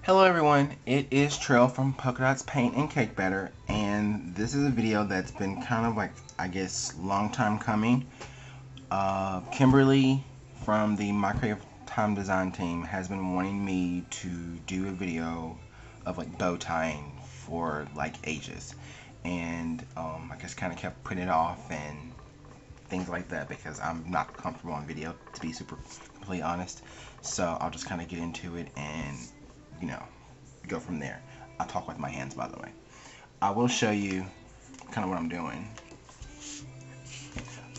Hello everyone, it is Trail from Polka Dots Paint and Cake Batter, and this is a video that's been kind of like, I guess, long time coming. Kimberly from the My Creative Time Design team has been wanting me to do a video of like bow tying for like ages, and I just kind of kept putting it off and things like that because I'm not comfortable on video, to be super completely honest. So I'll just kind of get into it and, you know, go from there. I talk with my hands, by the way. I will show you kind of what I'm doing.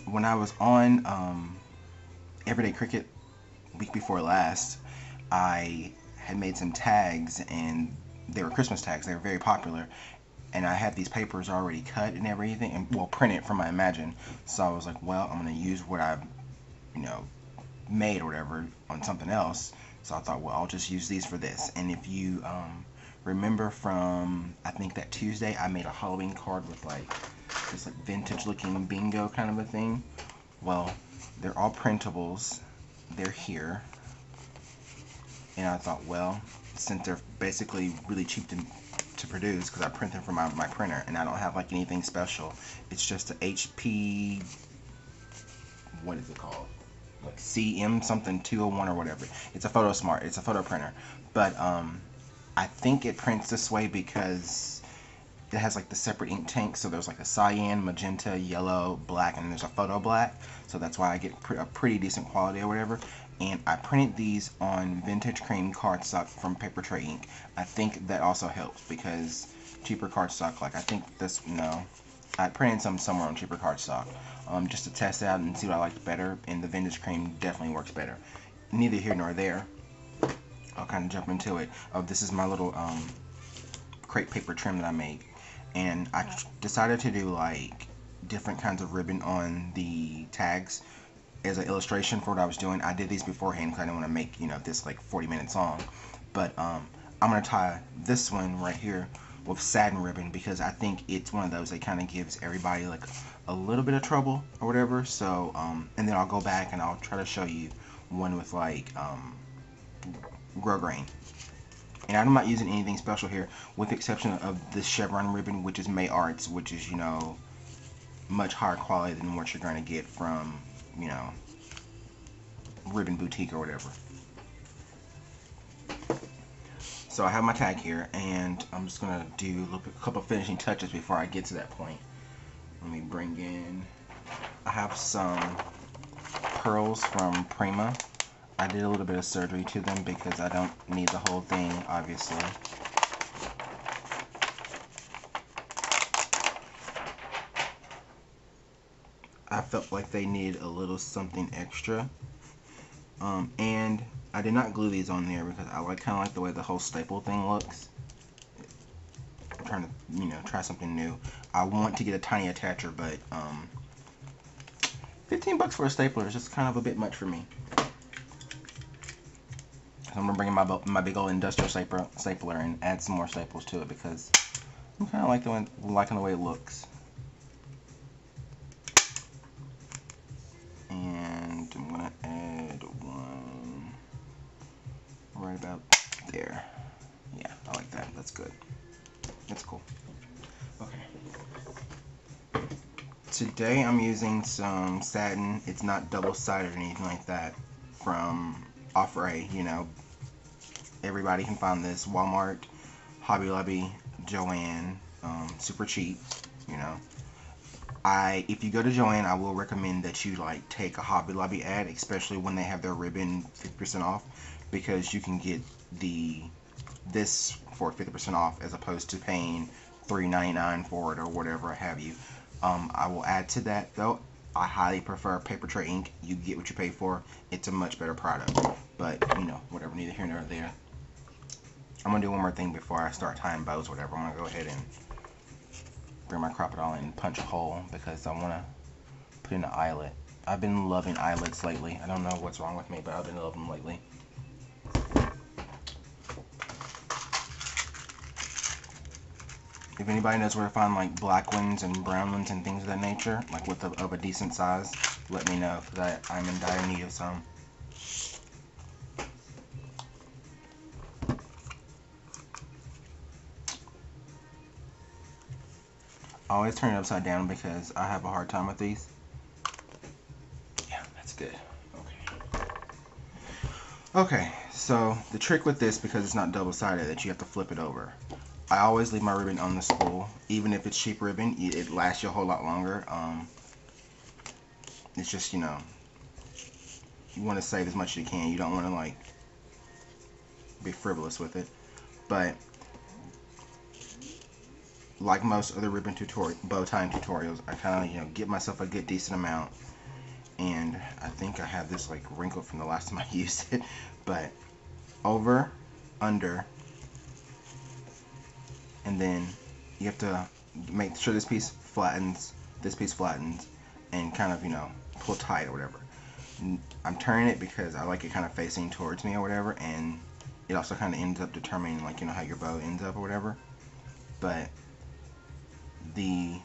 When I was on Everyday Cricut week before last, I had made some tags, and they were Christmas tags. They were very popular, and I had these papers already cut and everything, and well, printed from my Imagine. So I was like, well, I'm gonna use what I've, made or whatever on something else. So I thought, well, I'll just use these for this. And if you remember from, I think that Tuesday, I made a Halloween card with like this like vintage looking bingo kind of a thing. Well, they're all printables. They're here. And I thought, well, since they're basically really cheap to produce, because I print them from my printer, and I don't have like anything special. It's just a HP, what is it called? Like CM something 201 or whatever. It's a Photo Smart. It's a photo printer. But I think it prints this way because it has like the separate ink tank. So there's like a cyan, magenta, yellow, black, and there's a photo black. So that's why I get a pretty decent quality or whatever. And I printed these on vintage cream cardstock from Paper Tray Ink. I think that also helps because cheaper cardstock, like I think this, no, I printed some somewhere on cheaper cardstock just to test it out and see what I liked better, and the vintage cream definitely works better. Neither here nor there. I'll kind of jump into it. This is my little crepe paper trim that I made, and I decided to do like different kinds of ribbon on the tags as an illustration for what I was doing. I did these beforehand because I didn't want to make, this like 40 minutes long, but I'm going to tie this one right here with satin ribbon because I think it's one of those that kind of gives everybody like a little bit of trouble or whatever. So and then I'll go back and I'll try to show you one with like grosgrain. And I'm not using anything special here, with the exception of this chevron ribbon, which is May Arts, which is, much higher quality than what you're going to get from, Ribbon Boutique or whatever. So I have my tag here, and I'm just going to do a couple of finishing touches before I get to that point. Let me bring in, I have some pearls from Prima. I did a little bit of surgery to them because I don't need the whole thing, obviously. I felt like they needed a little something extra. And I did not glue these on there because I kind of like the way the whole staple thing looks. I'm trying to, try something new. I want to get a tiny attacher, but 15 bucks for a stapler is just kind of a bit much for me. So I'm gonna bring in my big old industrial stapler and add some more staples to it because I'm kind of liking the way it looks. And I'm gonna add one right about there. Yeah, I like that. That's good. That's cool. Okay. Today I'm using some satin. It's not double-sided or anything like that. From Offray, everybody can find this. Walmart, Hobby Lobby, Joann, super cheap, if you go to Joann, I will recommend that you like take a Hobby Lobby ad, especially when they have their ribbon 50% off, because you can get this for 50% off as opposed to paying $3.99 for it or whatever have you. I will add to that though, I highly prefer Paper Tray Ink. You get what you pay for. It's a much better product. But whatever, neither here nor there. I'm gonna do one more thing before I start tying bows or whatever. I'm gonna go ahead and bring my Crop-It-All and punch a hole because I want to put in an eyelet. I've been loving eyelets lately. I don't know what's wrong with me, but I've been loving them lately. If anybody knows where to find like black ones and brown ones and things of that nature, like of a decent size, let me know because I'm in dire need of some. I always turn it upside down because I have a hard time with these. Yeah, that's good. Okay. Okay, so the trick with this, because it's not double-sided, that you have to flip it over. I always leave my ribbon on the spool. Even if it's cheap ribbon, it lasts you a whole lot longer. It's just, you know, you want to save as much as you can. You don't want to, like, be frivolous with it. But like most other ribbon bow tying tutorials, I kind of, you know, give myself a good decent amount. And I think I have this like wrinkled from the last time I used it. But over, under, and then you have to make sure this piece flattens, and kind of, you know, pull tight or whatever. I'm turning it because I like it kind of facing towards me or whatever, and it also kind of ends up determining, like, you know, how your bow ends up or whatever. But the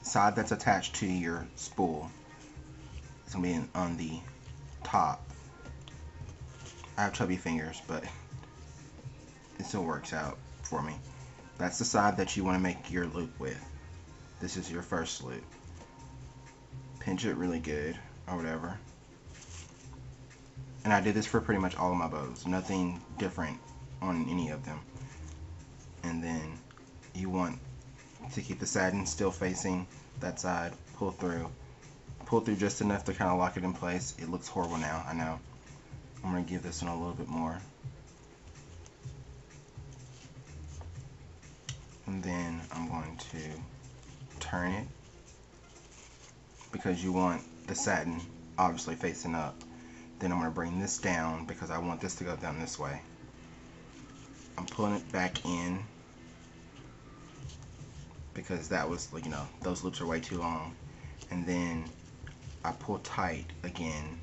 side that's attached to your spool is going to be on the top. I have chubby fingers, but it still works out for me. That's the side that you want to make your loop with. This is your first loop. Pinch it really good or whatever. And I did this for pretty much all of my bows. Nothing different on any of them. And then you want to keep the satin still facing that side. Pull through just enough to kind of lock it in place. It looks horrible now, I know. I'm going to give this one a little bit more. And then I'm going to turn it, because you want the satin obviously facing up. Then I'm going to bring this down because I want this to go down this way. I'm pulling it back in because that was, like, you know, those loops are way too long. And then I pull tight again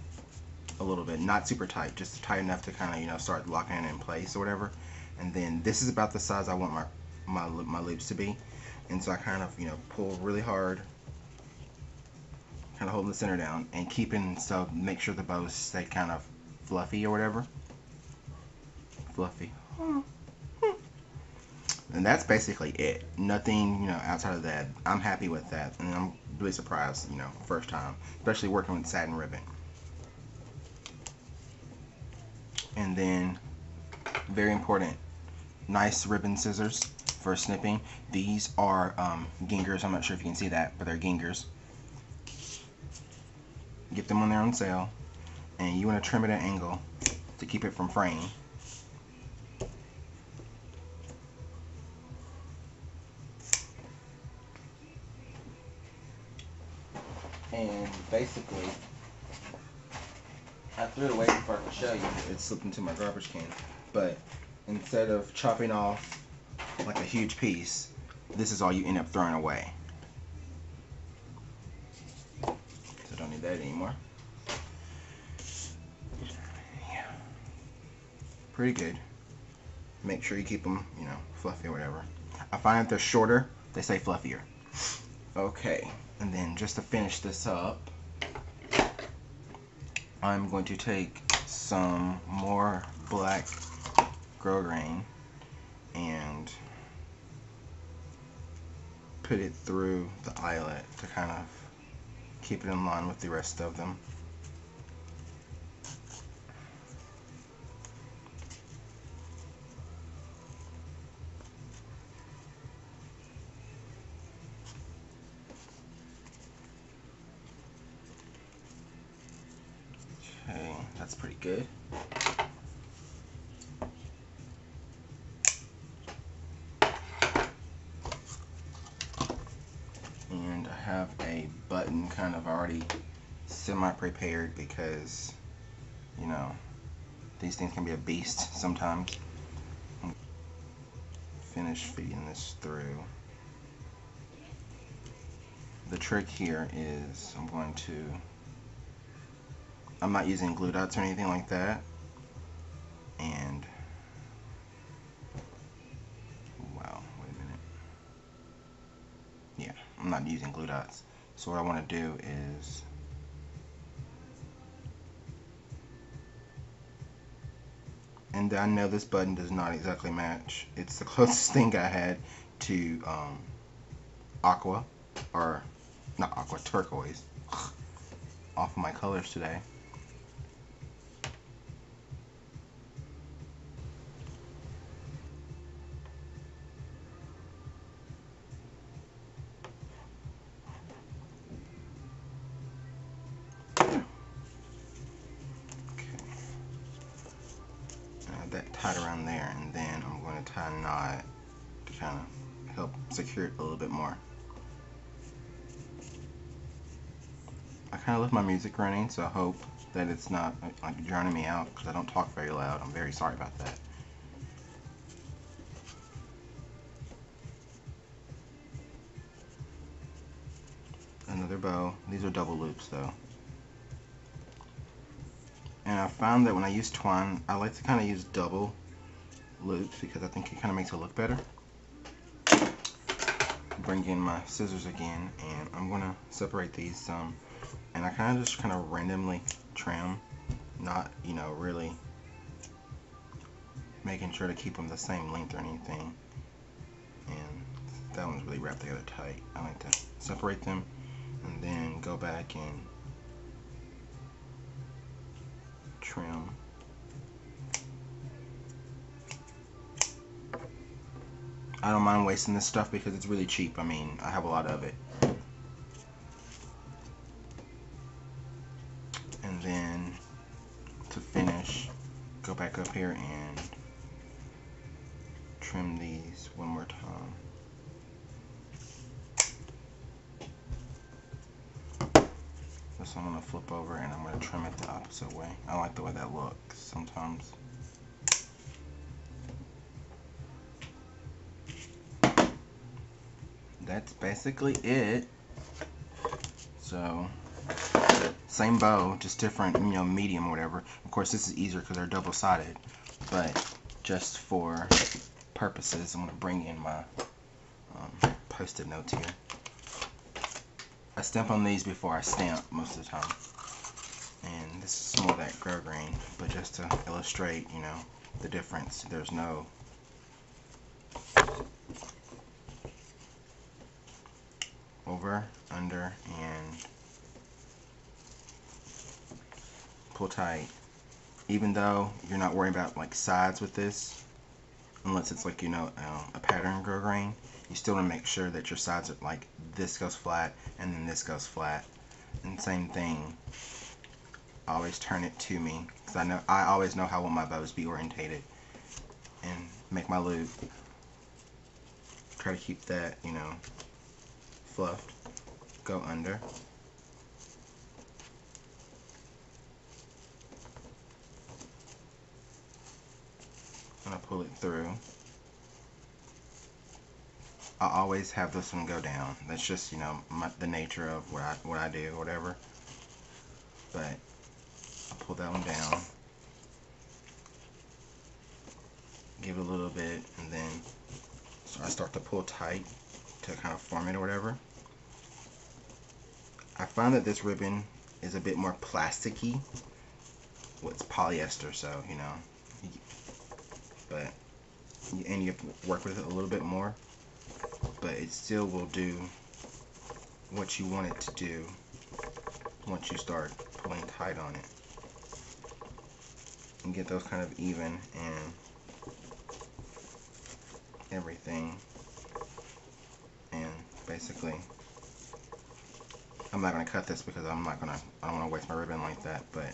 a little bit, not super tight, just tight enough to kind of, you know, start locking it in place or whatever. And then this is about the size I want my loops to be. And so I kind of, you know, pull really hard, kind of holding the center down and keeping, so make sure the bows stay kind of fluffy or whatever. Fluffy. And that's basically it. Nothing, you know, outside of that. I'm happy with that, and I'm really surprised, you know, first time, especially working with satin ribbon. And then, very important, nice ribbon scissors for snipping. These are gingers. I'm not sure if you can see that, but they're gingers. Get them when they're on sale, and you want to trim it at an angle to keep it from fraying. And basically, I threw it away before I could show you. It slipped into my garbage can. But instead of chopping off like a huge piece, this is all you end up throwing away. So I don't need that anymore. Yeah. Pretty good. Make sure you keep them, you know, fluffy or whatever. I find if they're shorter, they stay fluffier. Okay, and then just to finish this up, I'm going to take some more black grosgrain and put it through the eyelet to kind of keep it in line with the rest of them. Okay, that's pretty good. And I have a button kind of already semi-prepared because, you know, these things can be a beast sometimes. Finish feeding this through. The trick here is I'm not using glue dots or anything like that. And, well, wait a minute. Yeah, I'm not using glue dots. So what I want to do is and I know this button does not exactly match. It's the closest thing I had to aqua, or not aqua, turquoise. Off of my colors today. That tied around there, and then I'm going to tie a knot to kind of help secure it a little bit more. I kind of left my music running, so I hope that it's not like drowning me out, because I don't talk very loud. I'm very sorry about that. Another bow. These are double loops though. And I found that when I use twine, I like to kind of use double loops because I think it kind of makes it look better. Bring in my scissors again, and I'm going to separate these some. And I kind of just randomly trim, not, you know, really making sure to keep them the same length or anything. And that one's really wrapped together tight. I like to separate them and then go back and trim. I don't mind wasting this stuff because it's really cheap. I mean, I have a lot of it. And then to finish, go back up here and trim these one more time. So I'm going to flip over and I'm going to trim it the opposite way. I like the way that looks sometimes. That's basically it. So same bow, just different, you know, medium or whatever. Of course this is easier because they're double-sided, but just for purposes I'm going to bring in my post-it notes here. I stamp on these before I stamp most of the time. And this is more of that grosgrain, but just to illustrate, you know, the difference. There's no over, under, and pull tight. Even though you're not worrying about like sides with this, unless it's like, you know, a pattern grosgrain, you still want to make sure that your sides are like this goes flat and then this goes flat. And same thing, I always turn it to me because I always know how I want my bows to be orientated, and make my loop. Try to keep that, you know, fluffed. Go under. And I pull it through. I always have this one go down. That's just, you know, the nature of what I do or whatever. But I pull that one down, give it a little bit, and then so I start to pull tight to kind of form it or whatever. I find that this ribbon is a bit more plasticky. Well, it's polyester, so, you know, but and you have to work with it a little bit more, but it still will do what you want it to do once you start pulling tight on it, and get those kind of even and everything. And basically, I'm not going to cut this because I don't want to waste my ribbon like that, but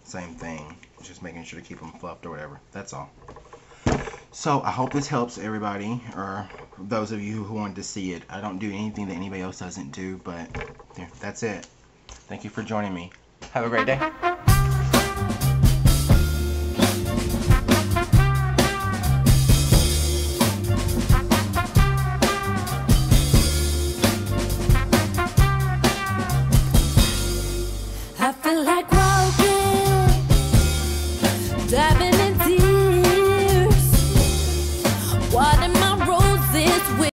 same thing, just making sure to keep them fluffed or whatever. That's all. So I hope this helps everybody, or those of you who wanted to see it. I don't do anything that anybody else doesn't do, but that's it. Thank you for joining me. Have a great day.